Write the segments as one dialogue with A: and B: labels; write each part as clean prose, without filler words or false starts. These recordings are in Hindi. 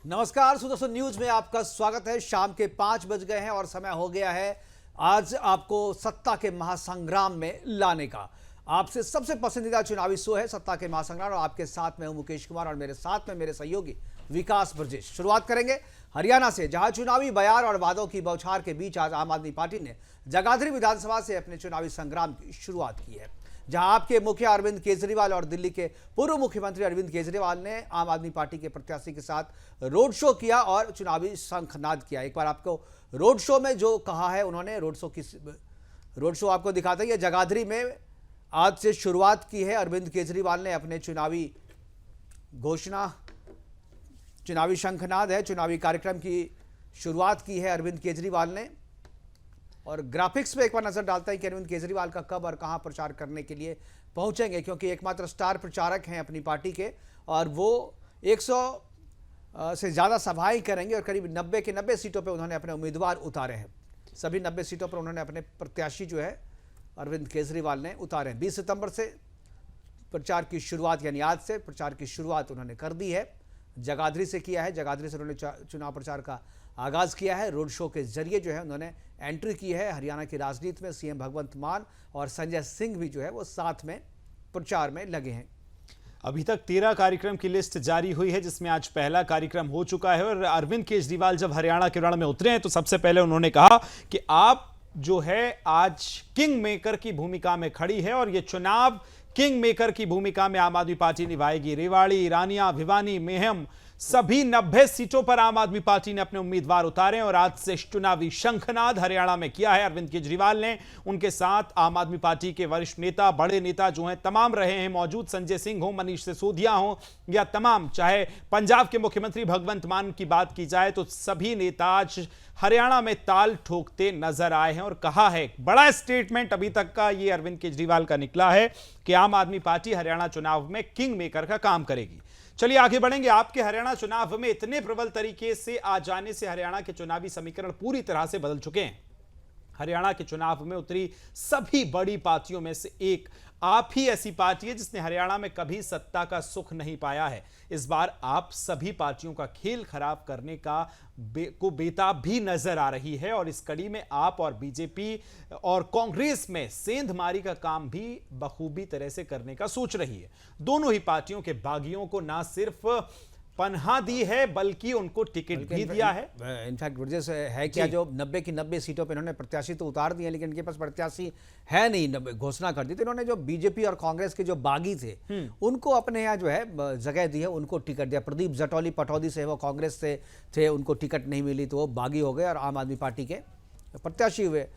A: नमस्कार सुदर्शन न्यूज में आपका स्वागत है। शाम के 5 बज गए हैं और समय हो गया है आज आपको सत्ता के महासंग्राम में लाने का। आपसे सबसे पसंदीदा चुनावी शो है सत्ता के महासंग्राम और आपके साथ में हूं मुकेश कुमार और मेरे साथ में मेरे सहयोगी विकास ब्रजेश। शुरुआत करेंगे हरियाणा से, जहां चुनावी बयार और वादों की बौछार के बीच आज आम आदमी पार्टी ने जगाधरी विधानसभा से अपने चुनावी संग्राम की शुरुआत की है। जहां आपके मुखिया अरविंद केजरीवाल और दिल्ली के पूर्व मुख्यमंत्री अरविंद केजरीवाल ने आम आदमी पार्टी के प्रत्याशी के साथ रोड शो किया और चुनावी शंखनाद किया। एक बार आपको रोड शो में जो कहा है उन्होंने, रोड शो आपको दिखाते हैं। जगाधरी में आज से शुरुआत की है अरविंद केजरीवाल ने अपने चुनावी घोषणा, चुनावी शंखनाद है, चुनावी कार्यक्रम की शुरुआत की है अरविंद केजरीवाल ने। और ग्राफिक्स पे एक बार नजर डालता है कि अरविंद केजरीवाल का कब और कहां प्रचार करने के लिए पहुंचेंगे, क्योंकि एकमात्र स्टार प्रचारक हैं अपनी पार्टी के और वो 100 से ज़्यादा सभाएं करेंगे और करीब 90 के 90 सीटों पे उन्होंने अपने उम्मीदवार उतारे हैं। सभी 90 सीटों पर उन्होंने अपने प्रत्याशी जो है अरविंद केजरीवाल ने उतारे हैं। 20 सितंबर से प्रचार की शुरुआत, यानी आज से प्रचार की शुरुआत उन्होंने कर दी है। जगाधरी से किया है, जगाधरी से उन्होंने चुनाव प्रचार का आगाज किया है। रोड शो के जरिए जो है उन्होंने एंट्री की है हरियाणा की राजनीति में। सीएम भगवंत मान और संजय सिंह भी जो है वो साथ में प्रचार में लगे हैं।
B: अभी तक 13 कार्यक्रम की लिस्ट जारी हुई है, जिसमें आज पहला कार्यक्रम हो चुका है। और अरविंद केजरीवाल जब हरियाणा के रण में उतरे हैं तो सबसे पहले उन्होंने कहा कि आप जो है आज किंग मेकर की भूमिका में खड़ी है और ये चुनाव किंग मेकर की भूमिका में आम आदमी पार्टी निभाएगी। रेवाड़ी, रानिया, भिवानी, मेहम सभी 90 सीटों पर आम आदमी पार्टी ने अपने उम्मीदवार उतारे और आज से चुनावी शंखनाद हरियाणा में किया है अरविंद केजरीवाल ने। उनके साथ आम आदमी पार्टी के वरिष्ठ नेता, बड़े नेता जो हैं तमाम रहे हैं मौजूद। संजय सिंह हो, मनीष सिसोदिया हो या तमाम, चाहे पंजाब के मुख्यमंत्री भगवंत मान की बात की जाए तो सभी नेता आज हरियाणा में ताल ठोकते नजर आए हैं। और कहा है, बड़ा स्टेटमेंट अभी तक का ये अरविंद केजरीवाल का निकला है कि आम आदमी पार्टी हरियाणा चुनाव में किंग मेकर का काम करेगी। चलिए आगे बढ़ेंगे। आपके हरियाणा चुनाव में इतने प्रबल तरीके से आ जाने से हरियाणा के चुनावी समीकरण पूरी तरह से बदल चुके हैं। हरियाणा के चुनाव में उतरी सभी बड़ी पार्टियों में से एक आप ही ऐसी पार्टी है जिसने हरियाणा में कभी सत्ता का सुख नहीं पाया है। इस बार आप सभी पार्टियों का खेल खराब करने का बेताब भी नजर आ रही है और इस कड़ी में आप और बीजेपी और कांग्रेस में सेंधमारी का काम भी बखूबी तरह से करने का सोच रही है। दोनों ही पार्टियों के बागियों को ना सिर्फ पन्हा दी है बल्कि उनको टिकट भी दिया है।
A: इनफैक्ट वजह से है क्या, जो 90 की 90 सीटों पे इन्होंने प्रत्याशी तो उतार दिए लेकिन इनके पास प्रत्याशी है नहीं, घोषणा कर दी। तो इन्होंने जो बीजेपी और कांग्रेस के जो बागी थे उनको अपने यहाँ जो है जगह दी है, उनको टिकट दिया। प्रदीप जटौली पटौदी से, वो कांग्रेस से थे, उनको टिकट नहीं मिली तो वो बागी हो गए और आम आदमी पार्टी के प्रत्याशी हुए।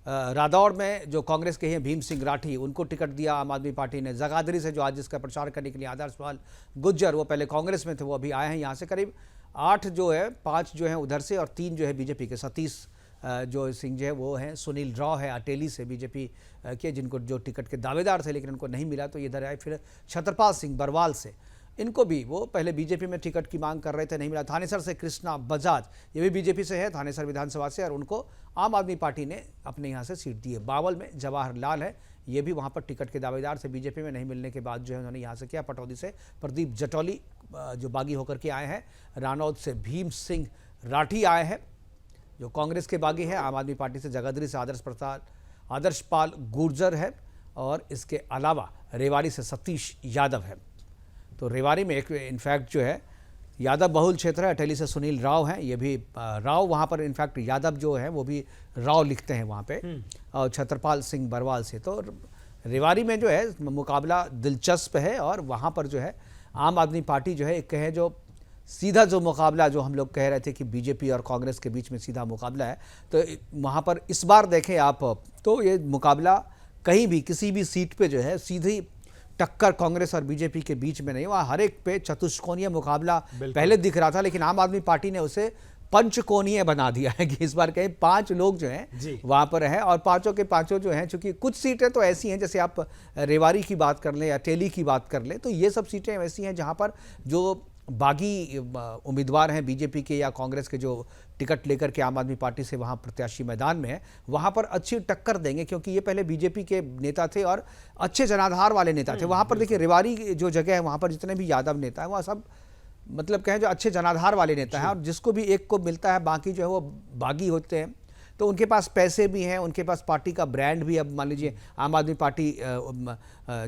A: रादौड़ में जो कांग्रेस के हैं भीम सिंह राठी, उनको टिकट दिया आम आदमी पार्टी ने। जगाधरी से जो आज जिसका प्रचार करने के लिए आदर्श पाल गुज्जर, वो पहले कांग्रेस में थे, वो अभी आए हैं यहाँ से। करीब 8 जो है, 5 जो हैं उधर से और 3 जो है बीजेपी के। सतीश जो सिंह जो है वो हैं, सुनील राव है अटेली से बीजेपी के, जिनको जो टिकट के दावेदार थे लेकिन उनको नहीं मिला तो ये इधर आए। फिर छत्रपाल सिंह बरवाल से, इनको भी वो पहले बीजेपी में टिकट की मांग कर रहे थे, नहीं मिला। थानेसर से कृष्णा बजाज, ये भी बीजेपी से है, थानेसर विधानसभा से, और उनको आम आदमी पार्टी ने अपने यहाँ से सीट दी है। बावल में जवाहर लाल है, ये भी वहाँ पर टिकट के दावेदार से, बीजेपी में नहीं मिलने के बाद जो है उन्होंने यहाँ से किया। पटौदी से प्रदीप जटौली जो बागी होकर के आए हैं। रानौद से भीम सिंह राठी आए हैं जो कांग्रेस के बागी हैं। आम आदमी पार्टी से जगाधरी से आदर्श पाल गुर्जर है और इसके अलावा रेवाड़ी से सतीश यादव है। तो रेवाड़ी में एक इनफैक्ट जो है यादव बहुल क्षेत्र है, अटेली से सुनील राव हैं, ये भी राव, वहाँ पर इनफैक्ट यादव जो है वो भी राव लिखते हैं वहाँ पे, और छत्रपाल सिंह बरवाल से। तो रेवाड़ी में जो है मुकाबला दिलचस्प है और वहाँ पर जो है आम आदमी पार्टी जो है एक है जो सीधा जो मुकाबला, जो हम लोग कह रहे थे कि बीजेपी और कांग्रेस के बीच में सीधा मुकाबला है, तो वहाँ पर इस बार देखें आप तो ये मुकाबला कहीं भी किसी भी सीट पे जो है सीधी टक्कर कांग्रेस और बीजेपी के बीच में नहीं, वहाँ हर एक पे चतुष्कोणीय मुकाबला पहले दिख रहा था, लेकिन आम आदमी पार्टी ने उसे पंचकोणीय बना दिया है कि इस बार कहीं 5 लोग जो हैं वहाँ पर हैं और पांचों के पांचों जो हैं, चूंकि कुछ सीटें तो ऐसी हैं, जैसे आप रेवाड़ी की बात कर लें या टेली की बात कर लें, तो ये सब सीटें ऐसी हैं जहाँ पर जो बागी उम्मीदवार हैं बीजेपी के या कांग्रेस के, जो टिकट लेकर के आम आदमी पार्टी से वहाँ प्रत्याशी मैदान में है, वहाँ पर अच्छी टक्कर देंगे, क्योंकि ये पहले बीजेपी के नेता थे और अच्छे जनाधार वाले नेता थे। वहाँ पर देखिए रेवाड़ी जो जगह है, वहाँ पर जितने भी यादव नेता हैं वहाँ सब मतलब कहें जो अच्छे जनाधार वाले नेता हैं, और जिसको भी एक को मिलता है बाकी जो है वो बागी होते हैं। तो उनके पास पैसे भी हैं, उनके पास पार्टी का ब्रांड भी। अब मान लीजिए आम आदमी पार्टी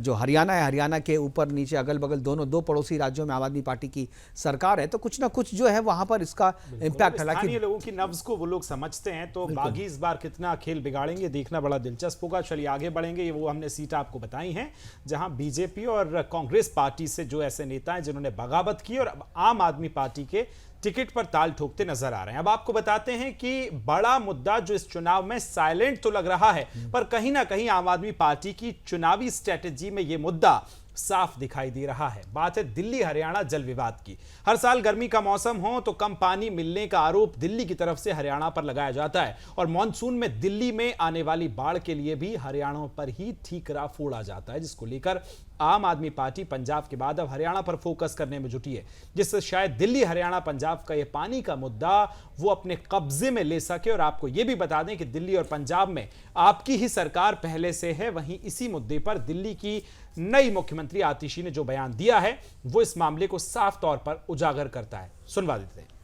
A: जो हरियाणा है, हरियाणा के ऊपर नीचे अगल बगल दोनों दो पड़ोसी राज्यों में आम आदमी पार्टी की सरकार है, तो कुछ ना कुछ जो है वहां पर इसका इम्पैक्ट।
B: हालांकि लोगों की नब्ज को वो लोग समझते हैं, तो बागी इस बार कितना खेल बिगाड़ेंगे देखना बड़ा दिलचस्प होगा। चलिए आगे बढ़ेंगे। ये वो हमने सीट आपको बताई हैं जहां बीजेपी और कांग्रेस पार्टी से जो ऐसे नेता हैं जिन्होंने बगावत की और अब आम आदमी पार्टी के टिकट पर ताल ठोकते नजर आ रहे हैं। अब आपको बताते हैं कि बड़ा मुद्दा जो इस चुनाव में साइलेंट तो लग रहा है, पर कहीं ना कहीं आम आदमी पार्टी की चुनावी स्ट्रेटेजी में यह मुद्दा साफ दिखाई दे रहा है। बात है दिल्ली हरियाणा जल विवाद की। हर साल गर्मी का मौसम हो तो कम पानी मिलने का आरोप दिल्ली की तरफ से हरियाणा पर लगाया जाता है, और मॉनसून में दिल्ली में आने वाली बाढ़ के लिए भी हरियाणा पर ही ठीकरा फोड़ा जाता है, जिसको लेकर आम आदमी पार्टी पंजाब के बाद अब हरियाणा पर फोकस करने में जुटी है, जिससे शायद दिल्ली हरियाणा पंजाब का यह पानी का मुद्दा वो अपने कब्जे में ले सके। और आपको यह भी बता दें कि दिल्ली और पंजाब में आपकी ही सरकार पहले से है। वहीं इसी मुद्दे पर दिल्ली की नई मुख्यमंत्री आतिशी ने जो बयान दिया है वो इस मामले को साफ तौर पर उजागर करता है। सुनवा देते हैं।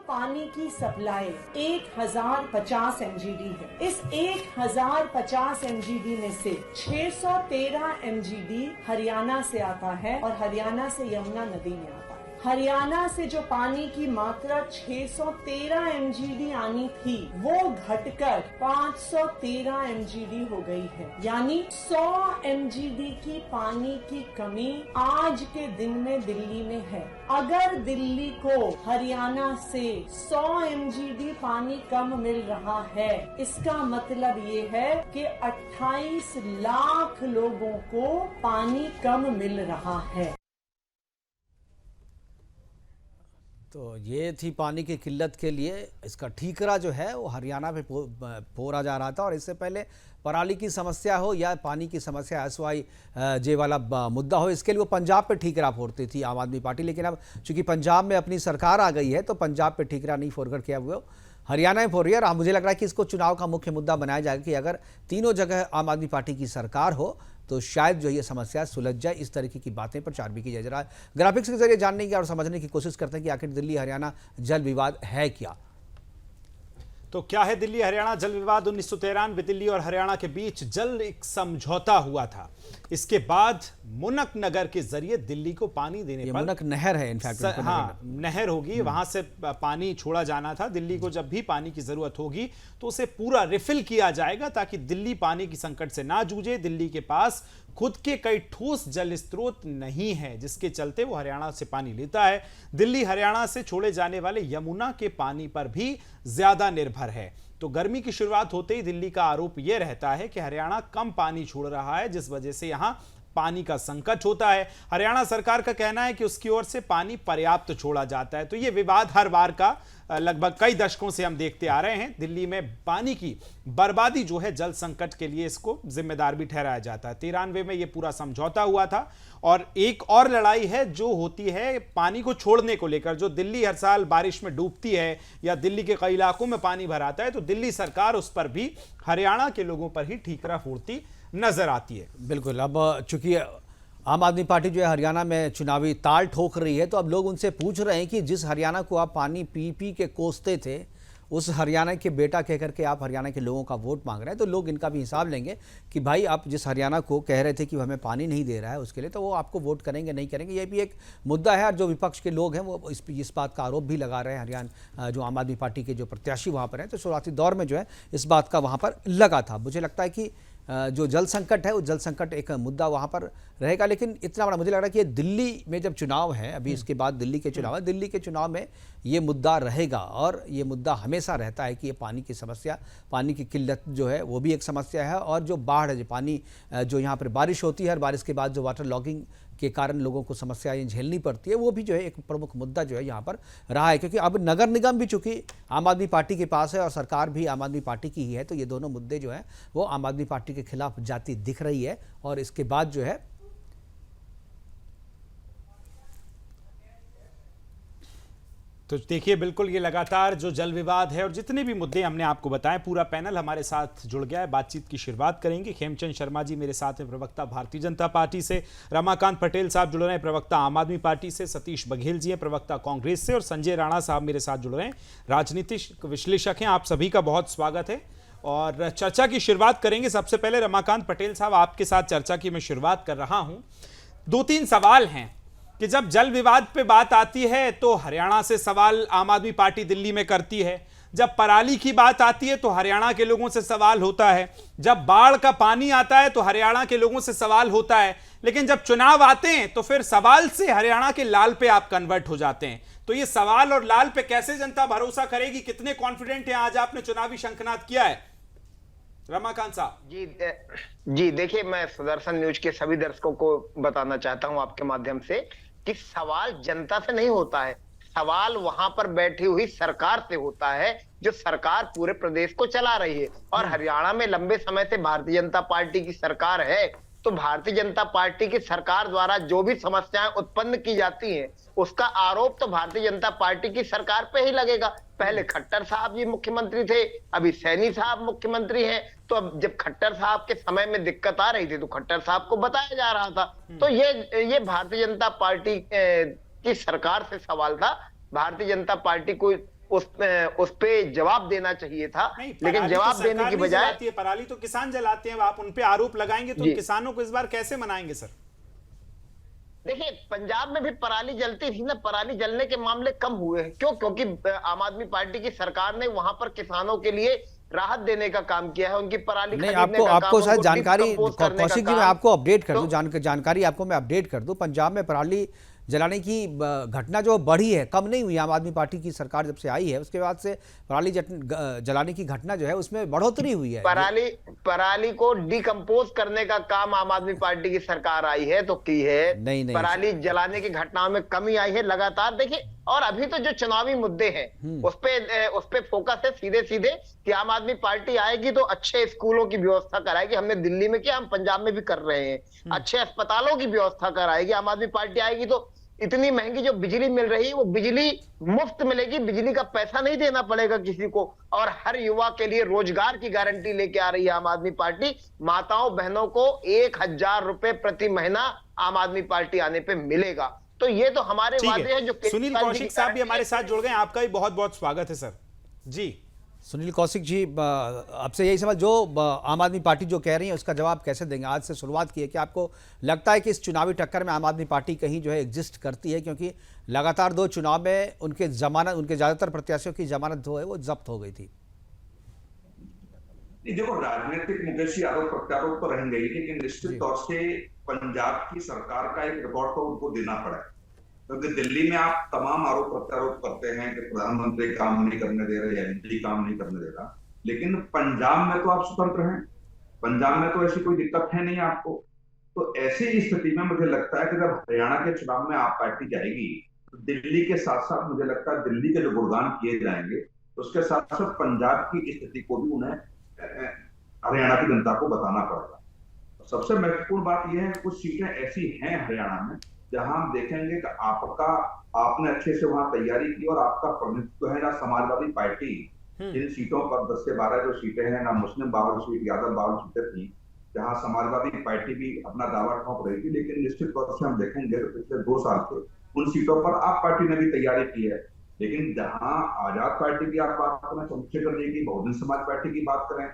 C: पानी की सप्लाई 1050 MGD है। इस 1050 MGD में से 613 MGD हरियाणा से आता है और हरियाणा से यमुना नदी में आता है। हरियाणा से जो पानी की मात्रा 613 MGD आनी थी वो घटकर 513 MGD हो गई है, यानी 100 MGD की पानी की कमी आज के दिन में दिल्ली में है। अगर दिल्ली को हरियाणा से 100 MGD पानी कम मिल रहा है, इसका मतलब ये है कि 28 लाख लोगों को पानी कम मिल रहा है।
A: तो ये थी पानी की किल्लत के लिए इसका ठीकरा जो है वो हरियाणा पे पोरा जा रहा था। और इससे पहले पराली की समस्या हो या पानी की समस्या SYJ वाला मुद्दा हो, इसके लिए वो पंजाब पे ठीकरा फोड़ती थी आम आदमी पार्टी। लेकिन अब चूंकि पंजाब में अपनी सरकार आ गई है तो पंजाब पे ठीकरा नहीं फोड़कर किया हुआ हरियाणा में फोड़ रही है। और मुझे लग रहा है कि इसको चुनाव का मुख्य मुद्दा बनाया जाएगा कि अगर तीनों जगह आम आदमी पार्टी की सरकार हो तो शायद जो ये समस्या सुलझ जाए। इस तरीके की बातें प्रचार भी की जाए। जरा ग्राफिक्स के जरिए जानने की और समझने की कोशिश करते हैं कि आखिर दिल्ली हरियाणा जल विवाद है क्या।
B: तो क्या है दिल्ली हरियाणा जल विवाद? 1993 दिल्ली और हरियाणा के बीच जल एक समझौता हुआ था। इसके बाद मुनक नगर के जरिए दिल्ली को पानी देने पर,
A: मुनक नहर है इनफैक्ट,
B: हाँ नहर होगी, वहां से पानी छोड़ा जाना था। दिल्ली को जब भी पानी की जरूरत होगी तो उसे पूरा रिफिल किया जाएगा ताकि दिल्ली पानी की संकट से ना जूझे। दिल्ली के पास खुद के कई ठोस जल स्रोत नहीं है, जिसके चलते वो हरियाणा से पानी लेता है। दिल्ली हरियाणा से छोड़े जाने वाले यमुना के पानी पर भी ज्यादा निर्भर है। तो गर्मी की शुरुआत होते ही दिल्ली का आरोप यह रहता है कि हरियाणा कम पानी छोड़ रहा है, जिस वजह से यहां पानी का संकट होता है। हरियाणा सरकार का कहना है कि उसकी ओर से पानी पर्याप्त छोड़ा जाता है। तो यह विवाद हर बार का लगभग कई दशकों से हम देखते आ रहे हैं। दिल्ली में पानी की बर्बादी जो है जल संकट के लिए इसको जिम्मेदार भी ठहराया जाता है। 93 में यह पूरा समझौता हुआ था। और एक और लड़ाई है जो होती है पानी को छोड़ने को लेकर। जो दिल्ली हर साल बारिश में डूबती है या दिल्ली के कई इलाकों में पानी भर आता है, तो दिल्ली सरकार उस पर भी हरियाणा के लोगों पर ही ठीकरा फोड़ती नजर आती है।
A: बिल्कुल। अब चूंकि आम आदमी पार्टी जो है हरियाणा में चुनावी ताल ठोक रही है, तो अब लोग उनसे पूछ रहे हैं कि जिस हरियाणा को आप पानी पी पी के कोसते थे, उस हरियाणा के बेटा कह करके आप हरियाणा के लोगों का वोट मांग रहे हैं, तो लोग इनका भी हिसाब लेंगे कि भाई आप जिस हरियाणा को कह रहे थे कि हमें पानी नहीं दे रहा है उसके लिए, तो वो आपको वोट करेंगे नहीं करेंगे। ये भी एक मुद्दा है। और जो विपक्ष के लोग हैं वो इस बात का आरोप भी लगा रहे हैं। हरियाणा जो आम आदमी पार्टी के जो प्रत्याशी वहाँ पर हैं, तो शुरुआती दौर में जो है इस बात का वहाँ पर लगा था। मुझे लगता है कि जो जल संकट है वो जल संकट एक मुद्दा वहाँ पर रहेगा। लेकिन इतना बड़ा मुझे लग रहा है कि दिल्ली में जब चुनाव है, अभी इसके बाद दिल्ली के चुनाव है, दिल्ली के चुनाव में ये मुद्दा रहेगा। और ये मुद्दा हमेशा रहता है कि ये पानी की समस्या, पानी की किल्लत जो है वो भी एक समस्या है। और जो बाढ़ है, जो पानी जो यहाँ पर बारिश होती है, हर बारिश के बाद जो वाटर लॉगिंग के कारण लोगों को समस्याएं झेलनी पड़ती है, वो भी जो है एक प्रमुख मुद्दा जो है यहाँ पर रहा है। क्योंकि अब नगर निगम भी चूंकि आम आदमी पार्टी के पास है और सरकार भी आम आदमी पार्टी की ही है, तो ये दोनों मुद्दे जो है वो आम आदमी पार्टी के खिलाफ जाती दिख रही है। और इसके बाद जो है
B: तो देखिए, बिल्कुल ये लगातार जो जल विवाद है और जितने भी मुद्दे हमने आपको बताए, पूरा पैनल हमारे साथ जुड़ गया है। बातचीत की शुरुआत करेंगे। खेमचंद शर्मा जी मेरे साथ हैं, प्रवक्ता भारतीय जनता पार्टी से। रमाकांत पटेल साहब जुड़ रहे हैं, प्रवक्ता आम आदमी पार्टी से। सतीश बघेल जी हैं, प्रवक्ता कांग्रेस से। और संजय राणा साहब मेरे साथ जुड़ रहे हैं, राजनीतिक विश्लेषक हैं। आप सभी का बहुत स्वागत है और चर्चा की शुरुआत करेंगे। सबसे पहले रमाकांत पटेल साहब, आपके साथ चर्चा की मैं शुरुआत कर रहा हूं। 2-3 सवाल हैं कि जब जल विवाद पे बात आती है तो हरियाणा से सवाल आम आदमी पार्टी दिल्ली में करती है, जब पराली की बात आती है तो हरियाणा के लोगों से सवाल होता है, जब बाढ़ का पानी आता है तो हरियाणा के लोगों से सवाल होता है, लेकिन जब चुनाव आते हैं तो फिर सवाल से हरियाणा के लाल पे आप कन्वर्ट हो जाते हैं। तो ये सवाल और लाल पे कैसे जनता भरोसा करेगी? कितने कॉन्फिडेंट हैं? आज आपने चुनावी शंखनाद किया है रमाकांत साहब।
D: जी देखिए, मैं सुदर्शन न्यूज के सभी दर्शकों को बताना चाहता हूं आपके माध्यम से कि सवाल जनता से नहीं होता है, सवाल वहां पर बैठी हुई सरकार से होता है, जो सरकार पूरे प्रदेश को चला रही है। और हरियाणा में लंबे समय से भारतीय जनता पार्टी की सरकार है, तो भारतीय जनता पार्टी की सरकार द्वारा जो भी समस्याएं उत्पन्न की जाती हैं, उसका आरोप तो भारतीय जनता पार्टी की सरकार पे ही लगेगा। पहले खट्टर साहब जी मुख्यमंत्री थे, अभी सैनी साहब मुख्यमंत्री हैं। तो अब जब खट्टर साहब के समय में दिक्कत आ रही थी तो खट्टर साहब को बताया जा रहा था। तो ये भारतीय जनता पार्टी की सरकार से सवाल था। भारतीय जनता पार्टी को उस पे जवाब देना चाहिए था, लेकिन जवाब देने की बजाय
B: पराली तो किसान जलाते हैं, आप उन पे आरोप लगाएंगे तो किसानों को इस बार कैसे मनाएंगे सर?
D: देखिए, पंजाब में भी पराली जलती थी ना, पराली जलने के मामले कम हुए हैं। क्यों? क्योंकि आम आदमी पार्टी की सरकार ने वहां पर किसानों के लिए राहत देने का काम किया है, उनकी पराली
A: नहीं, आपको शायद जानकारी, कौशिक जी मैं आपको अपडेट कर दूं, जानकारी आपको मैं अपडेट कर दूं। पंजाब में पराली जलाने की घटना जो बढ़ी है, कम नहीं हुई। आम आदमी पार्टी की सरकार जब से आई है उसके बाद से पराली जलाने की घटना जो है उसमें बढ़ोतरी हुई है।
D: पराली को डिकम्पोज करने का काम आम आदमी पार्टी की सरकार आई है तो की है।
A: नहीं
D: पराली जलाने की घटनाओं में कमी आई है लगातार। देखिए, और अभी तो जो चुनावी मुद्दे हैं उस पे फोकस है सीधे सीधे कि आम आदमी पार्टी आएगी तो अच्छे स्कूलों की व्यवस्था कराएगी। हमने दिल्ली में किया, हम पंजाब में भी कर रहे हैं। अच्छे अस्पतालों की व्यवस्था कराएगी। आम आदमी पार्टी आएगी तो इतनी महंगी जो बिजली मिल रही है वो बिजली मुफ्त मिलेगी, बिजली का पैसा नहीं देना पड़ेगा किसी को। और हर युवा के लिए रोजगार की गारंटी लेके आ रही है आम आदमी पार्टी। माताओं बहनों को 1000 रुपए प्रति महीना आम आदमी पार्टी आने पे मिलेगा। तो ये तो हमारे वादे हैं। जो
B: सुनील कौशिक साहब भी हमारे साथ जुड़ गए, आपका भी बहुत बहुत स्वागत है सर। जी
A: सुनील कौशिक जी, आपसे यही सवाल, जो आम आदमी पार्टी जो कह रही है उसका जवाब कैसे देंगे? आज से शुरुआत की है कि आपको लगता है कि इस चुनावी टक्कर में आम आदमी पार्टी कहीं जो है एग्जिस्ट करती है, क्योंकि लगातार 2 चुनाव में उनके ज्यादातर प्रत्याशियों की जमानत जो है वो जब्त हो गई थी?
E: देखो, राजनीतिक मुकेशी आरोप प्रत्यारोप तो रहेंगे ही, लेकिन निश्चित तौर से पंजाब की सरकार का एक रिकॉर्ड तो उनको देना पड़ा, क्योंकि दिल्ली में आप तमाम आरोप प्रत्यारोप करते हैं कि प्रधानमंत्री काम नहीं करने दे रहे, एमपी काम नहीं करने दे रहा, लेकिन पंजाब में तो आप स्वतंत्र हैं। पंजाब में तो ऐसी कोई दिक्कत है नहीं आपको। तो ऐसी स्थिति में मुझे लगता है कि जब हरियाणा के चुनाव में आप पार्टी जाएगी तो दिल्ली के साथ साथ मुझे लगता है दिल्ली के जो गुणगान किए जाएंगे उसके साथ साथ पंजाब की स्थिति को भी उन्हें हरियाणा की जनता को बताना पड़ेगा। सबसे महत्वपूर्ण बात यह है, कुछ सीटें ऐसी हैं हरियाणा में जहां हम देखेंगे कि आपने अच्छे से वहां तैयारी की और आपका प्रतिनिधित्व है। ना समाजवादी पार्टी जिन सीटों पर 10 से 12 जो सीटें हैं, ना मुस्लिम 52 सीट, यादव 52 सीटें थी, जहां समाजवादी पार्टी भी अपना दावा ठोक रही थी, लेकिन निश्चित तौर से हम देखेंगे तो पिछले 2 साल से उन सीटों पर आप पार्टी ने भी तैयारी की है। लेकिन जहां आजाद पार्टी की आप बात करें, चंद्रशेखर जी की, बहुजन समाज पार्टी की बात करें,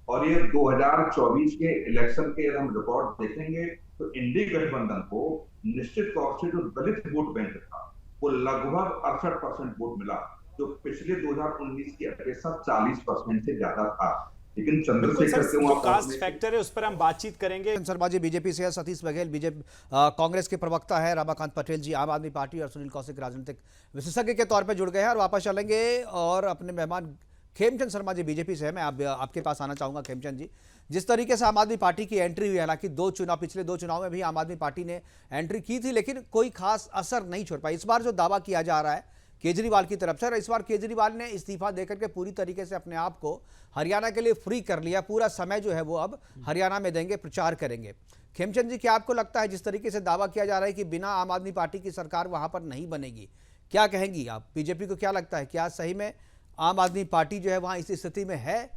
E: और ये 2024 के इलेक्शन के हम रिकॉर्ड देखेंगे तो इंडी गठबंधन को निश्चित तौर से जो दलित वोट बैंक था वो लगभग 68% वोट मिला, जो पिछले 2019 की अपेक्षा 40% से ज्यादा था। लेकिन चंद्रशेखर से
B: जो कास्ट फैक्टर है उस पर हम बातचीत करेंगे।
A: शर्मा जी बीजेपी से है, सतीश बघेल बीजेपी कांग्रेस के प्रवक्ता है, रमाकांत पटेल जी आम आदमी पार्टी और सुनील कौशिक राजनीतिक विशेषज्ञ के तौर पर जुड़ गए हैं। और वापस चलेंगे और अपने मेहमान खेमचंद शर्मा जी बीजेपी से है, मैं आपके पास आना चाहूंगा। खेमचंद जी, जिस तरीके से आम आदमी पार्टी की एंट्री हुई, हालांकि पिछले 2 चुनाव में भी आम आदमी पार्टी ने एंट्री की थी, लेकिन कोई खास असर नहीं छोड़ पाई। इस बार जो दावा किया जा रहा है केजरीवाल की तरफ से, इस बार केजरीवाल ने इस्तीफा देकर के पूरी तरीके से अपने आप को हरियाणा के लिए फ्री कर लिया। पूरा समय जो है वो अब हरियाणा में देंगे, प्रचार करेंगे। खेमचंद जी, क्या आपको लगता है जिस तरीके से दावा किया जा रहा है कि बिना आम आदमी पार्टी की सरकार वहां पर नहीं बनेगी, क्या कहेंगी आप? बीजेपी को क्या लगता है, क्या सही में आम आदमी पार्टी जो है वहां इस स्थिति में है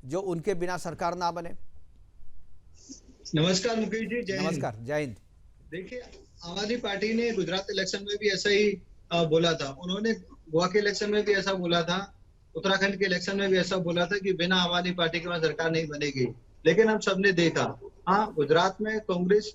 A: जो उनके बिना सरकार ना बने?
F: नमस्कार मुकेश जी, जय हिंद।
A: नमस्कार, जय हिंद।
F: देखिए, आम आदमी पार्टी ने गुजरात इलेक्शन में भी ऐसा ही बोला था। उन्होंने गोवा के इलेक्शन में भी ऐसा बोला था, उत्तराखंड के इलेक्शन में भी ऐसा बोला था कि बिना आम आदमी पार्टी के वहां सरकार नहीं बनेगी। लेकिन हम सबने देखा, हाँ, गुजरात में कांग्रेस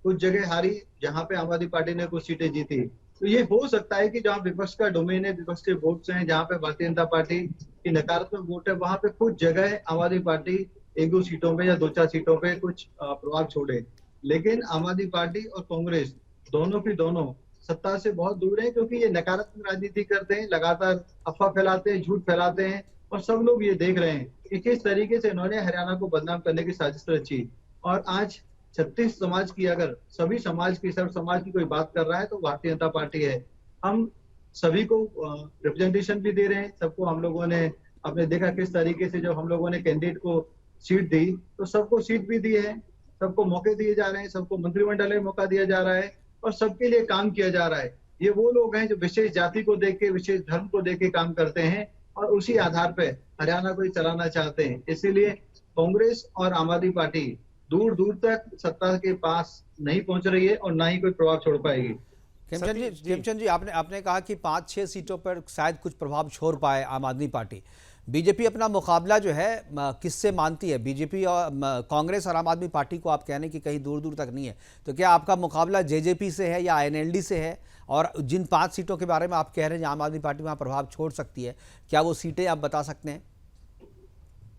F: कुछ जगह हारी जहां पे आम आदमी पार्टी ने कुछ सीटें जीती। तो ये हो सकता है कि जहां विपक्ष का डोमेन है, विपक्ष के वोट्स हैं, जहां पे भारतीय जनता पार्टी की नकारात्मक वोट है, वहां पे कुछ जगह आम आदमी पार्टी 1-2 सीटों पे या 2-4 सीटों पे कुछ प्रभाव छोड़े। लेकिन आम आदमी पार्टी और कांग्रेस दोनों की दोनों सत्ता से बहुत दूर है, क्योंकि ये नकारात्मक राजनीति करते हैं, लगातार अफवाह फैलाते हैं, झूठ फैलाते हैं, और सब लोग ये देख रहे हैं कि किस तरीके से इन्होंने हरियाणा को बदनाम करने की साजिश रची। और आज 36 समाज की, अगर सभी समाज की, सर्व समाज की कोई बात कर रहा है तो भारतीय जनता पार्टी है। हम सभी को रिप्रेजेंटेशन भी दे रहे हैं, सबको हम लोगों ने अपने देखा किस तरीके से जब हम लोगों ने कैंडिडेट को सीट दी तो सबको सीट भी दी है, सबको मौके दिए जा रहे हैं, सबको मंत्रिमंडल में मौका दिया जा रहा है और सबके लिए काम किया जा रहा है। ये वो लोग हैं जो विशेष जाति को देख के, विशेष धर्म को देख के काम करते हैं और उसी आधार पे हरियाणा को ही चलाना चाहते हैं। इसीलिए कांग्रेस और आम आदमी पार्टी दूर दूर तक सत्ता के पास नहीं पहुंच रही है और ना ही कोई प्रभाव छोड़ पाएगी।
A: खेमचंद जी, आपने कहा कि 5-6 सीटों पर शायद कुछ प्रभाव छोड़ पाए आम आदमी पार्टी। बीजेपी अपना मुकाबला जो है किससे मानती है? बीजेपी और कांग्रेस और आम आदमी पार्टी को आप कह रहे हैं कि कहीं दूर दूर तक नहीं है, तो क्या आपका मुकाबला जेजेपी से है या एनएलडी से है? और जिन 5 सीटों के बारे में आप कह रहे हैं आम आदमी पार्टी वहाँ प्रभाव छोड़ सकती है, क्या वो सीटें आप बता सकते हैं?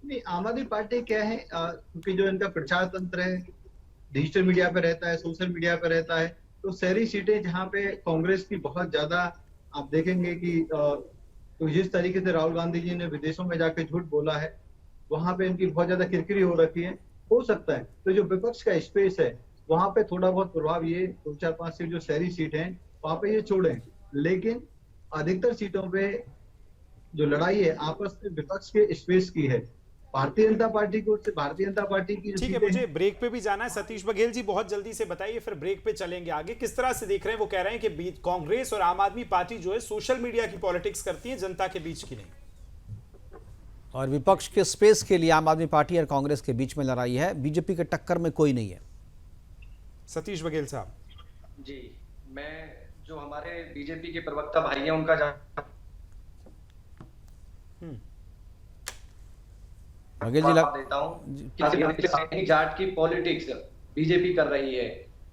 F: नहीं, आम आदमी पार्टी क्या है, क्योंकि जो इनका प्रचार तंत्र है डिजिटल मीडिया पे रहता है, सोशल मीडिया पे रहता है, तो शहरी सीटें जहाँ पे कांग्रेस की बहुत ज्यादा, आप देखेंगे कि तो जिस तरीके से राहुल गांधी जी ने विदेशों में जाके झूठ बोला है, वहां पे इनकी बहुत ज्यादा किरकिरी हो रखी है। हो सकता है तो जो विपक्ष का स्पेस है वहां पे थोड़ा बहुत प्रभाव, ये 2-4-5 सीट जो शहरी सीट हैं वहां पे ये छोड़े, लेकिन अधिकतर सीटों पे जो लड़ाई है आपस में विपक्ष के स्पेस की है। भारतीय जनता पार्टी को, भारतीय जनता पार्टी की,
B: ठीक है, मुझे ब्रेक पे भी जाना है। सतीश बघेल जी, बहुत जल्दी से बताइए, फिर ब्रेक पे चलेंगे आगे। किस तरह से देख रहे हैं? वो कह रहे हैं कि कांग्रेस और आम आदमी पार्टी जो है सोशल मीडिया की पॉलिटिक्स करती है, जनता के बीच की नहीं,
A: और विपक्ष के स्पेस के लिए आम आदमी पार्टी और कांग्रेस के बीच में लड़ाई है, बीजेपी के टक्कर में कोई नहीं है।
B: सतीश बघेल साहब
G: जी, मैं जो हमारे बीजेपी के प्रवक्ता भाई हैं उनका देता हूँ, जाट की पॉलिटिक्स बीजेपी कर रही है।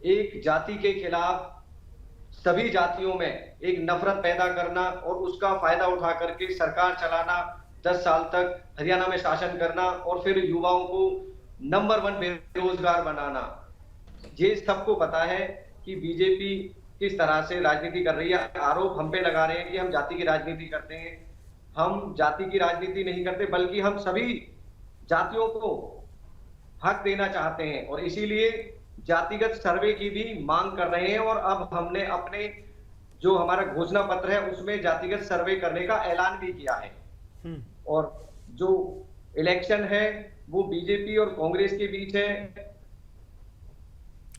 G: एक जाति के खिलाफ सभी जातियों में एक नफरत पैदा करना और उसका फायदा उठा करके सरकार चलाना, 10 साल तक हरियाणा में शासन करना और फिर युवाओं को नंबर 1 बेरोजगार बनाना। ये सबको पता है कि बीजेपी किस तरह से राजनीति कर रही है। आरोप हम पे लगा रहे हैं कि हम जाति की राजनीति करते हैं। हम जाति की राजनीति नहीं करते, बल्कि हम सभी जातियों को हक देना चाहते हैं और इसीलिए जातिगत सर्वे की भी मांग कर रहे हैं। और अब हमने अपने जो हमारा घोषणा पत्र है उसमें जातिगत सर्वे करने का ऐलान भी किया है। और जो इलेक्शन है वो बीजेपी और कांग्रेस के बीच है।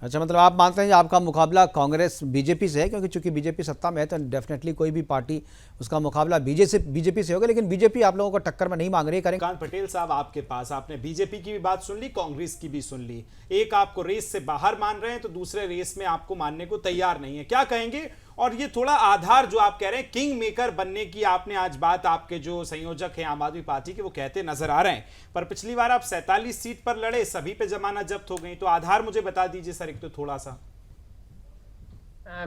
A: अच्छा, मतलब आप मानते हैं कि आपका मुकाबला कांग्रेस बीजेपी से है, क्योंकि चूंकि बीजेपी सत्ता में है तो डेफिनेटली कोई भी पार्टी उसका मुकाबला बीजेपी से होगा, लेकिन बीजेपी आप लोगों को टक्कर में नहीं मांग रही है। करें
B: कांत पटेल साहब, आपके पास, आपने बीजेपी की भी बात सुन ली, कांग्रेस की भी सुन ली। एक आपको रेस से बाहर मान रहे हैं तो दूसरे रेस में आपको मानने को तैयार नहीं है, क्या कहेंगे? और ये थोड़ा आधार जो आप कह रहे हैं किंग मेकर बनने की, आपने आज बात आपके जो संयोजक हैं आम आदमी पार्टी के वो कहते नजर आ रहे हैं, पर पिछली बार आप 47 सीट पर लड़े, सभी पे जमानत जब्त हो गई, तो आधार मुझे बता दीजिए सर एक तो थोड़ा सा।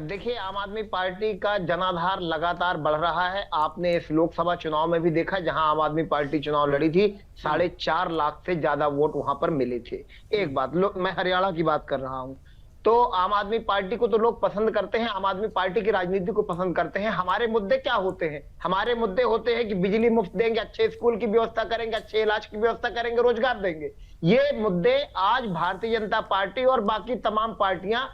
D: देखिए, आम आदमी पार्टी का जनाधार लगातार बढ़ रहा है। आपने इस लोकसभा चुनाव में भी देखा, जहां आम आदमी पार्टी चुनाव लड़ी थी, 4.5 लाख से ज्यादा वोट वहां पर मिले थे। एक बात, मैं हरियाणा की बात कर रहा हूं, तो आम आदमी पार्टी को तो लोग पसंद करते हैं, आम आदमी पार्टी की राजनीति को पसंद करते हैं। हमारे मुद्दे क्या होते हैं? हमारे मुद्दे होते हैं कि बिजली मुफ्त देंगे, अच्छे स्कूल की व्यवस्था करेंगे, अच्छे इलाज की व्यवस्था करेंगे, रोजगार देंगे। ये मुद्दे आज भारतीय जनता पार्टी और बाकी तमाम पार्टियां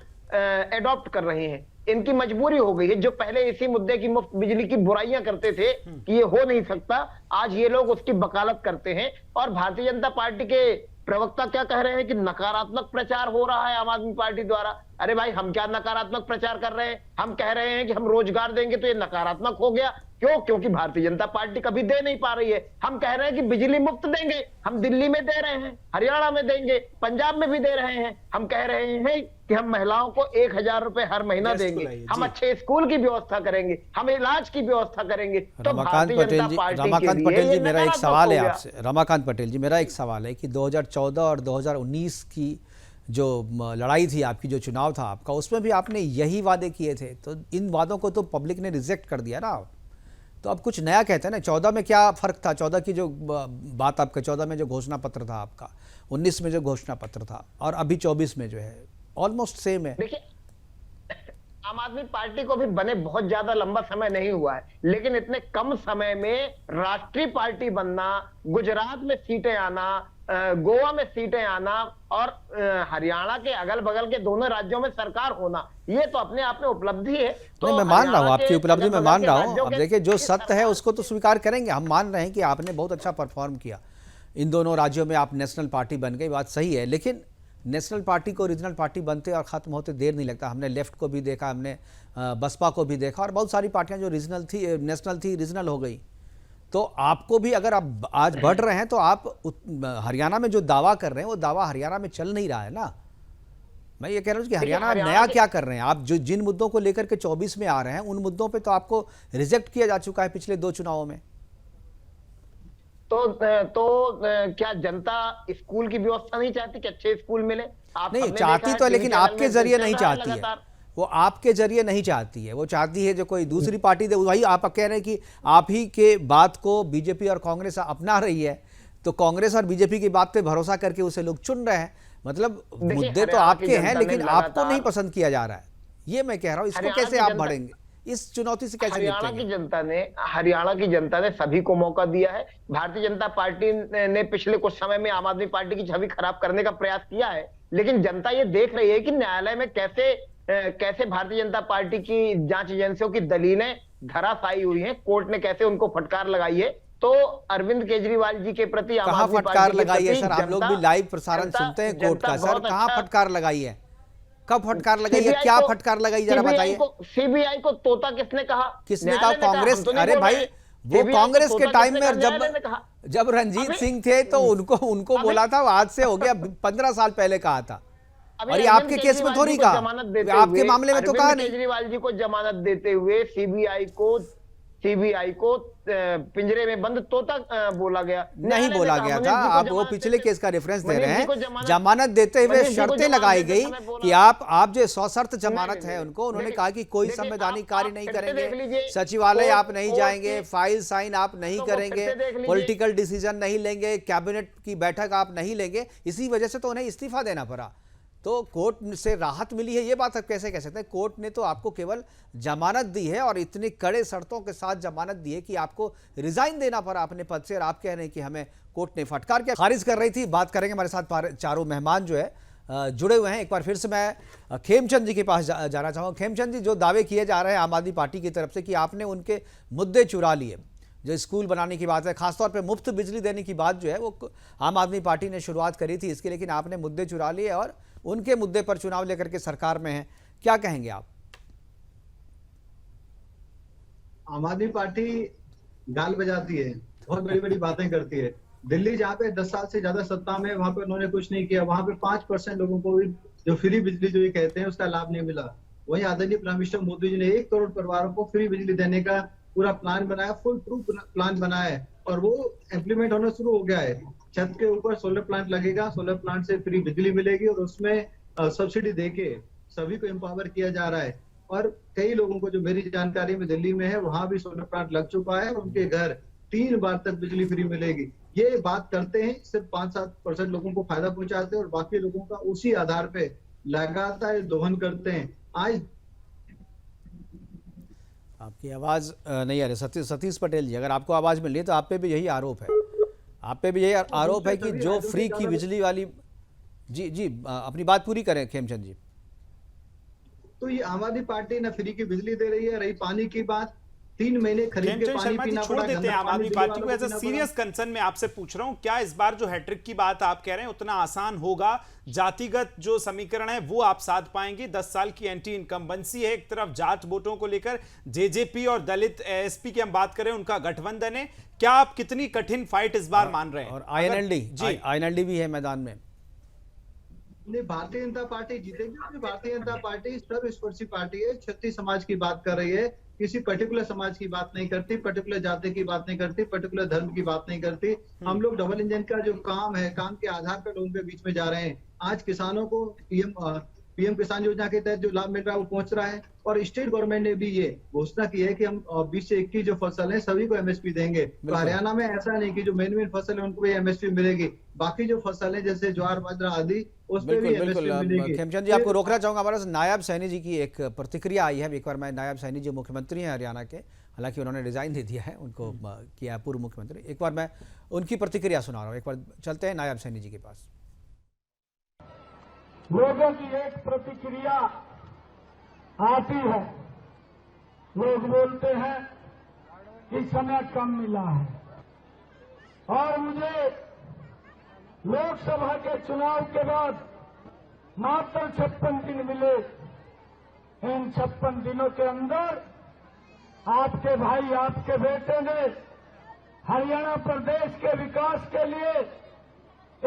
D: एडॉप्ट कर रही हैं। इनकी मजबूरी हो गई है। जो पहले इसी मुद्दे की मुफ्त बिजली की बुराइयां करते थे कि ये हो नहीं सकता, आज ये लोग उसकी वकालत करते हैं। और भारतीय जनता पार्टी के प्रवक्ता क्या कह रहे हैं कि नकारात्मक प्रचार हो रहा है आम आदमी पार्टी द्वारा। अरे भाई हम क्या नकारात्मक प्रचार कर रहे हैं? हम कह रहे हैं कि हम रोजगार देंगे, तो ये नकारात्मक हो गया क्यों? क्योंकि भारतीय जनता पार्टी कभी दे नहीं पा रही है। हम कह रहे हैं कि बिजली मुफ्त देंगे, हम दिल्ली में दे रहे हैं, हरियाणा में देंगे, पंजाब में भी दे रहे हैं। हम कह रहे हैं कि हम महिलाओं को 1,000 रुपए हर महीना देंगे, हम अच्छे स्कूल की व्यवस्था करेंगे, हम इलाज की व्यवस्था करेंगे। तो
A: रमाकांत
D: भारतीय
A: पटेल
D: जनता
A: जी,
D: पार्टी
A: रमाकांत
D: के लिए
A: पटेल जी,
D: ये
A: मेरा एक
D: नकारात्मक
A: सवाल है
D: हो गया।
A: आपसे। रमाकांत पटेल जी, मेरा एक सवाल है कि 2014 और 2019 की जो लड़ाई थी आपकी, जो चुनाव था आपका, उसमें भी आपने यही वादे किए थे, तो इन वादों को तो पब्लिक ने रिजेक्ट कर दिया ना। तो अब कुछ नया कहते हैं ना। 14 में क्या फर्क था? 14 की जो बात आपका, 14 में जो घोषणा पत्र था आपका, 19 में जो घोषणा पत्र था, और अभी 24 में जो है ऑलमोस्ट सेम है।
D: देखिए, आम आदमी पार्टी को भी बने बहुत ज्यादा लंबा समय नहीं हुआ है, लेकिन इतने कम समय में राष्ट्रीय पार्टी बनना, गुजरात में सीटें आना, गोवा में सीटें आना और हरियाणा के अगल बगल के दोनों राज्यों में सरकार होना, ये तो अपने आप में उपलब्धि है। तो
A: नहीं, मैं मान रहा हूँ
D: हरियाणा
A: आपकी
D: के
A: उपलब्धि, मैं
D: अगल
A: मान
D: बगल
A: रहा
D: के
A: हूँ।
D: राज्यों
A: अब
D: के
A: देखिए, जो सत्य है
D: सरकार
A: उसको तो स्वीकार करेंगे। हम मान रहे हैं कि आपने बहुत अच्छा परफॉर्म किया, इन दोनों राज्यों में आप नेशनल पार्टी बन गई, बात सही है। लेकिन नेशनल पार्टी को रीजनल पार्टी बनते और ख़त्म होते देर नहीं लगता। हमने लेफ्ट को भी देखा, हमने बसपा को भी देखा, और बहुत सारी पार्टियां जो रीजनल थी, नेशनल थी, रीजनल हो गई। तो आपको भी, अगर आप आज बढ़ रहे हैं, तो आप हरियाणा में जो दावा कर रहे हैं, वो दावा हरियाणा में चल नहीं रहा है ना। मैं ये कह रहा हूँ कि हरियाणा नया क्या कर रहे हैं आप? जो जिन मुद्दों को लेकर के 24 में आ रहे हैं, उन मुद्दों पे तो आपको रिजेक्ट किया जा चुका है पिछले 2 चुनावों में।
D: तो क्या जनता स्कूल की व्यवस्था नहीं चाहती कि अच्छे स्कूल मिले? आप
A: नहीं
D: सबने
A: चाहती
D: देखा है,
A: तो,
D: टीवी
A: लेकिन
D: चैनल
A: आपके
D: में
A: जरिए
D: चल
A: नहीं
D: रहा है
A: चाहती है।
D: लगातार।
A: वो आपके जरिए नहीं चाहती है, वो चाहती है जो कोई दूसरी पार्टी दे। वही आप कह रहे हैं कि आप ही के बात को बीजेपी और कांग्रेस अपना रही है, तो कांग्रेस और बीजेपी की बात पे भरोसा करके उसे लोग चुन रहे हैं। मतलब मुद्दे तो
D: हरियाणा की
A: आपके हैं,
D: जनता
A: लेकिन
D: ने
A: आपको
D: लगातार-
A: नहीं पसंद किया जा रहा है। ये मैं कह रहा हूँ, इसको
D: हरियाणा
A: कैसे
D: की
A: आप
D: जनता-
A: बढ़ेंगे? इस चुनौती से कैसे
D: हरियाणा की
A: निपटेंगे?
D: जनता ने सभी को मौका दिया है। भारतीय जनता पार्टी ने पिछले कुछ समय में आम आदमी पार्टी की छवि खराब करने का प्रयास किया है, लेकिन जनता ये देख रही है कि न्यायालय में कैसे भारतीय जनता पार्टी की जांच एजेंसियों की दलीलें धराशायी हुई हैं, कोर्ट ने कैसे उनको फटकार लगाई है। तो अरविंद केजरीवाल जी के प्रति, आम
A: कहाँ
D: आदमी
A: फटकार
D: पार्टी के
A: लगाई है
D: प्रति
A: सर? हम लोग भी लाइव प्रसारण सुनते हैं कोर्ट का। सर, कहाँ फटकार लगाई है? कब फटकार लगाई है? क्या फटकार लगाई, जरा बताइए।
D: सीबीआई को तोता किसने कहा?
A: किसने कहा?
D: न्यायालय ने
A: कांग्रेस।
D: हम तो नहीं
A: अरे
D: बोल
A: भाई,
D: रहे हैं।
A: वो
D: CBI को
A: कांग्रेस के
D: तोता
A: टाइम
D: किसने
A: में
D: कहा? न्यायालय ने कहा।
A: जब रंजीत सिंह थे तो उनको बोला था, आज से हो गया 15 साल पहले कहा था। और ये आपके केस में थोड़ी कहा, आपके मामले में तो कहा नहीं।
D: केजरीवाल जी को जमानत देते हुए सीबीआई को पिंजरे में बंद तोता बोला गया।
A: नहीं बोला गया था। आप वो पिछले केस का रेफरेंस दे रहे हैं। जमानत देते हुए शर्तें लगाई गई कि आप जो 100 शर्त जमानत है उनको, उन्होंने कहा कि कोई संवैधानिक कार्य नहीं करेंगे, सचिवालय आप नहीं जाएंगे, फाइल साइन आप नहीं करेंगे, पॉलिटिकल डिसीजन नहीं लेंगे, कैबिनेट की बैठक आप नहीं लेंगे। इसी वजह से तो उन्हें इस्तीफा देना पड़ा। तो कोर्ट से राहत मिली है, ये बात आप कैसे कह सकते हैं? कोर्ट ने तो आपको केवल जमानत दी है, और इतनी कड़े शर्तों के साथ जमानत दी है कि आपको रिजाइन देना पड़ा अपने पद से, और आप कह रहे हैं कि हमें कोर्ट ने फटकार किया, खारिज कर रही थी। बात करेंगे, हमारे साथ चारों मेहमान जो है जुड़े हुए हैं। एक बार फिर से मैं खेमचंद जी के पास जाना चाहूँगा। खेमचंद जी, जो दावे किए जा रहे हैं आम आदमी पार्टी की तरफ से कि आपने उनके मुद्दे चुरा लिए, जो स्कूल बनाने की बात है, खासतौर पे मुफ्त बिजली देने की बात जो है, वो आम आदमी पार्टी ने शुरुआत करी थी इसकी, लेकिन आपने मुद्दे चुरा लिए और उनके मुद्दे पर चुनाव लेकर के सरकार में है। क्या कहेंगे आप?
F: आम आदमी पार्टी गाल बजाती है, बहुत बड़ी बड़ी बातें करती है। दिल्ली जहाँ पे 10 साल से ज्यादा सत्ता में, वहां पे उन्होंने कुछ नहीं किया। वहां पे 5% लोगों को भी जो फ्री बिजली जो ये कहते हैं उसका लाभ नहीं मिला। वहीं आदरणीय प्राइम मिनिस्टर मोदी जी ने 1 करोड़ परिवारों को फ्री बिजली देने का पूरा प्लान बनाया, फुल प्रूफ प्लान बनाया है, और वो इम्प्लीमेंट होना शुरू हो गया है। छत के ऊपर सोलर प्लांट लगेगा, सोलर प्लांट से फ्री बिजली मिलेगी, और उसमें सब्सिडी देके सभी को एम्पावर किया जा रहा है। और कई लोगों को, जो मेरी जानकारी में दिल्ली में है, वहां भी सोलर प्लांट लग चुका है, उनके घर 3 बार तक बिजली फ्री मिलेगी। ये बात करते हैं, सिर्फ 5-7% लोगों को फायदा पहुंचाते हैं, और बाकी लोगों का उसी आधार पे लगातार दोहन करते हैं। आज
A: आपकी आवाज नहीं आ रही सतीश पटेल जी, अगर आपको आवाज मिल रही है तो आप पे भी यही आरोप है। आप पे भी यही आरोप है कि जो फ्री की बिजली वाली। जी अपनी बात पूरी करें खेमचंद जी।
F: तो ये आम आदमी पार्टी ना फ्री की बिजली दे रही है। रही पानी की बात, 3 महीने खरीद के
B: खेमचंद
F: पानी
B: शर्मा जी
F: पीना
B: छोड़
F: पड़ा,
B: देते हैं
F: गंदा
B: आम
F: पानी
B: आदमी
F: दिल्ली
B: पार्टी
F: वालों
B: को।
F: को
B: एज अ
F: पीना
B: सीरियस
F: पड़ा।
B: कंसर्न मैं आपसे पूछ रहा हूं, क्या इस बार जो हैट्रिक की बात आप कह रहे हैं उतना आसान होगा? जातिगत जो समीकरण है वो आप साध पाएंगे? 10 साल की एंटी इनकम्बेंसी है, एक तरफ जाट वोटों को लेकर जेजेपी और दलित एएसपी की हम बात करें, उनका गठबंधन है, क्या आप कितनी कठिन फाइट इस बार मान रहे हैं?
A: और आईएनएलडी
B: जी
A: आईएनएलडी भी है मैदान में।
F: नहीं, भारतीय जनता पार्टी जीतेगी क्योंकि भारतीय जनता पार्टी सर्वस्पर्शी पार्टी है, क्षत्रिय समाज की बात कर रही है, किसी पर्टिकुलर समाज की बात नहीं करती, पर्टिकुलर जाति की बात नहीं करती, पर्टिकुलर धर्म की बात नहीं करती। हम लोग डबल इंजन का जो काम है, काम के आधार पर लोगों के बीच में जा रहे हैं। आज किसानों को पीएम किसान योजना के तहत जो लाभ मिल रहा है वो पहुंच रहा है, और स्टेट गवर्नमेंट ने भी ये घोषणा की है कि हम 20 से 21 जो फसल है सभी को एमएसपी देंगे। तो हरियाणा में ऐसा नहीं कि जो मेन फसल है उनको एमएसपी मिलेगी, बाकी जो फसल है जैसे ज्वार बाजरा आदि उस पर भी एमएसपी मिलेगी।
A: खेमचंद जी, आपको रोकना चाहूंगा, हमारे पास नायब सैनी जी की एक प्रतिक्रिया आई है। एक बार मैं नायब सैनी जी मुख्यमंत्री हैं हरियाणा के, हालांकि उन्होंने रिजाइन दे दिया है, उनको किया पूर्व मुख्यमंत्री। एक बार मैं उनकी प्रतिक्रिया सुना रहा हूँ, एक बार चलते हैं नायब सैनी जी के पास।
H: लोगों की एक प्रतिक्रिया आती है, लोग बोलते हैं कि समय कम मिला है, और मुझे लोकसभा के चुनाव के बाद मात्र 56 दिन मिले। इन 56 दिनों के अंदर आपके भाई, आपके बेटे ने हरियाणा प्रदेश के विकास के लिए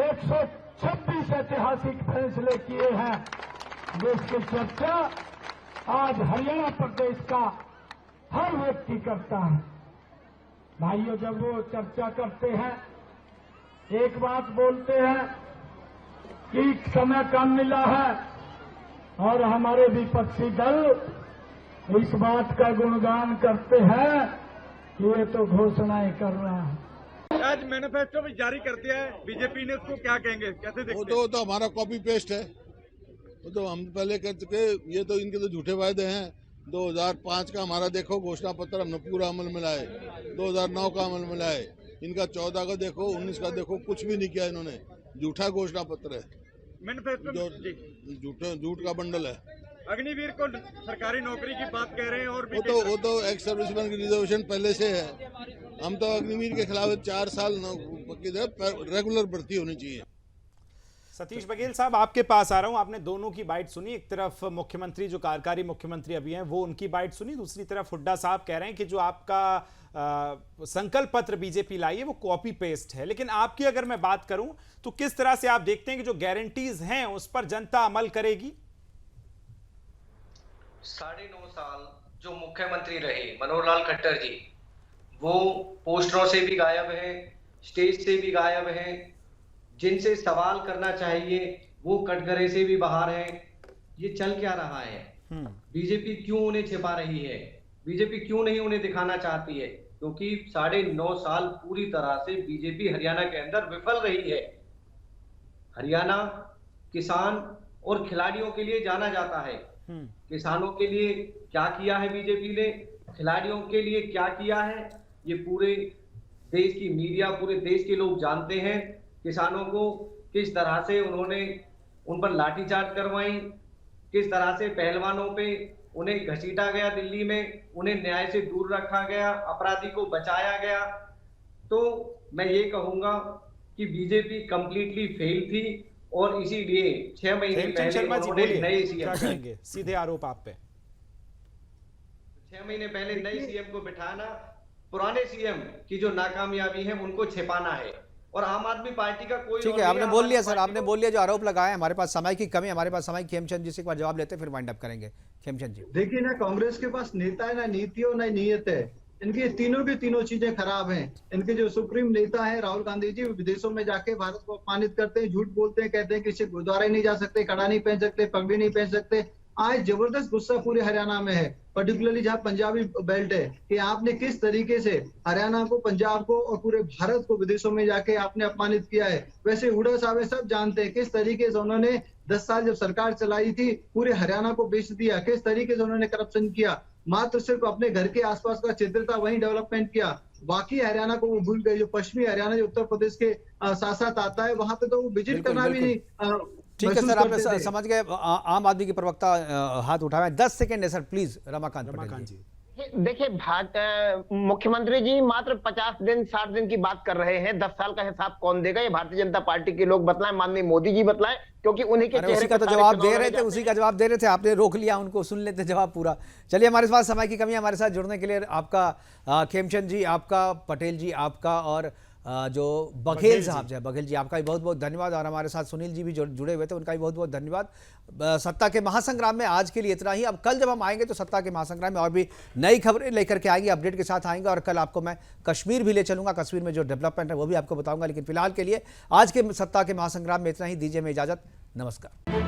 H: 126 ऐतिहासिक फैसले किए हैं, जिसकी चर्चा आज हरियाणा प्रदेश का हर व्यक्ति करता है। भाइयों, जब वो चर्चा करते हैं, एक बात बोलते हैं कि समय कम मिला है, और हमारे विपक्षी दल इस बात का गुणगान करते हैं कि ये तो घोषणाएं कर रहा है।
I: आज मैनिफेस्टो भी जारी कर दिया है बीजेपी ने, उसको क्या कहेंगे, कैसे देखते हैं?
J: वो तो हमारा कॉपी पेस्ट है, वो तो हम पहले कर चुके। ये तो इनके तो झूठे वायदे हैं। 2005 का हमारा देखो घोषणा पत्र, हमने पूरा अमल में लाए। 2009 का अमल में लाए। इनका 14 का देखो, 19 का देखो, कुछ भी नहीं किया इन्होंने। झूठा घोषणा पत्र है,
I: मैनिफेस्टो
J: जो झूठ का बंडल है।
I: अग्निवीर को सरकारी नौकरी की बात कह रहे हैं, और
J: वो तो एक्स सर्विसमैन की रिजर्वेशन पहले से है। हम तो अग्निवीर के खिलाफ 4 साल रेगुलर भर्ती होनी चाहिए।
B: सतीश बघेल साहब, आपके पास आ रहा हूं। आपने दोनों की बाइट सुनी, एक तरफ मुख्यमंत्री जो कार्यकारी मुख्यमंत्री अभी हैं वो उनकी बाइट सुनी, दूसरी तरफ हुड्डा साहब कह रहे हैं कि जो आपका संकल्प पत्र बीजेपी लाई है वो कॉपी पेस्ट है। लेकिन आपकी अगर मैं बात करूं तो किस तरह से आप देखते हैं कि जो गारंटीज हैं उस पर जनता अमल करेगी?
G: 9.5 साल जो मुख्यमंत्री रहे मनोहर लाल खट्टर जी, वो पोस्टरों से भी गायब हैं, स्टेज से भी गायब हैं, जिनसे सवाल करना चाहिए वो कटघरे से भी बाहर हैं। ये चल क्या रहा है? बीजेपी क्यों उन्हें छिपा रही है? बीजेपी क्यों नहीं उन्हें दिखाना चाहती है? क्योंकि 9.5 साल पूरी तरह से बीजेपी हरियाणा के अंदर विफल रही है। हरियाणा किसान और खिलाड़ियों के लिए जाना जाता है। किसानों के लिए क्या किया है बीजेपी ने, खिलाड़ियों के लिए क्या किया है, ये पूरे देश की मीडिया, पूरे देश के लोग जानते हैं। किसानों को किस तरह से उन्होंने उन पर लाठीचार्ज करवाई, किस तरह से पहलवानों पे उन्हें घसीटा गया दिल्ली में, उन्हें न्याय से दूर रखा गया, अपराधी को बचाया गया। तो मैं ये कहूंगा कि बीजेपी कंप्लीटली फेल थी, और इसीलिए 6 महीने पहले उन्होंने नए सीएम,
B: सीधे आरोप आप पे,
G: 6 महीने पहले नए सीएम को बिठाना, पुराने सीएम की जो नाकामयाबी है उनको छिपाना है। और आम आदमी पार्टी का कोई,
A: ठीक है, आपने बोल लिया सर, आपने बोल लिया जो आरोप लगाए। हमारे पास समय की कमी, हमारे पास समय। खेमचंद जी से एक बार जवाब लेते फिर वाइंड अप करेंगे। खेमचंद जी,
F: देखिए ना, कांग्रेस के पास नेता है, ना नीति और ना नीयत है। इनकी तीनों की तीनों चीजें खराब हैं। इनके जो सुप्रीम नेता है राहुल गांधी जी, विदेशों में जाके भारत को अपमानित करते हैं, झूठ बोलते हैं, कहते हैं कि सिर्फ गुरुद्वारे नहीं जा सकते, कड़ा नहीं पहन सकते, पगड़ी नहीं पहन सकते। आज जबरदस्त गुस्सा पूरे हरियाणा में है, पर्टिकुलरली जहाँ पंजाबी बेल्ट है, कि आपने किस तरीके से हरियाणा को, पंजाब को और पूरे भारत को विदेशों में जाके आपने अपमानित किया है। वैसे हुड्डा साहब सब जानते हैं किस तरीके से उन्होंने 10 साल जब सरकार चलाई थी पूरे हरियाणा को बेच दिया, किस तरीके से उन्होंने करप्शन किया। मात्र सिर्फ अपने घर के आसपास का क्षेत्र था वहीं डेवलपमेंट किया, बाकी हरियाणा को वो भूल गए। जो पश्चिमी हरियाणा जो उत्तर प्रदेश के साथ साथ आता है, वहां पे तो वो विजिट करना भी नहीं।
A: ठीक है सर, आपने समझ गए। आम आदमी के प्रवक्ता हाथ उठाए। 10 सेकंड है सर, प्लीज रमाकांत
B: जी।
D: देखिए मुख्यमंत्री जी मात्र 50 दिन 60 दिन की बात कर रहे हैं। 10 साल का हिसाब कौन देगा? ये भारतीय जनता पार्टी के लोग बतलाएं, माननीय मोदी जी बतलाएं, क्योंकि उन्हीं के
A: अरे
D: चेहरे
A: उसी का
D: पर
A: तो
D: सारे
A: जवाब
D: चुनाव
A: दे रहे
D: लड़े
A: थे,
D: जाते
A: उसी
D: हैं।
A: का जवाब दे रहे थे, आपने रोक लिया उनको, सुन लेते जवाब पूरा। चलिए, हमारे पास समय की कमी है, हमारे साथ जुड़ने के लिए आपका खेमचंद जी, आपका पटेल जी, आपका और जो बघेल साहब जो है, बघेल जी, आपका भी बहुत बहुत धन्यवाद। और हमारे साथ सुनील जी भी जुड़े हुए थे, उनका भी बहुत बहुत धन्यवाद। सत्ता के महासंग्राम में आज के लिए इतना ही। अब कल जब हम आएंगे तो सत्ता के महासंग्राम में और भी नई खबरें लेकर के आएंगे, अपडेट के साथ आएंगे। और कल आपको मैं कश्मीर भी ले चलूंगा, कश्मीर में जो डेवलपमेंट है वो भी आपको बताऊंगा। लेकिन फिलहाल के लिए आज के सत्ता के महासंग्राम में इतना ही। दीजिए मैं इजाजत, नमस्कार।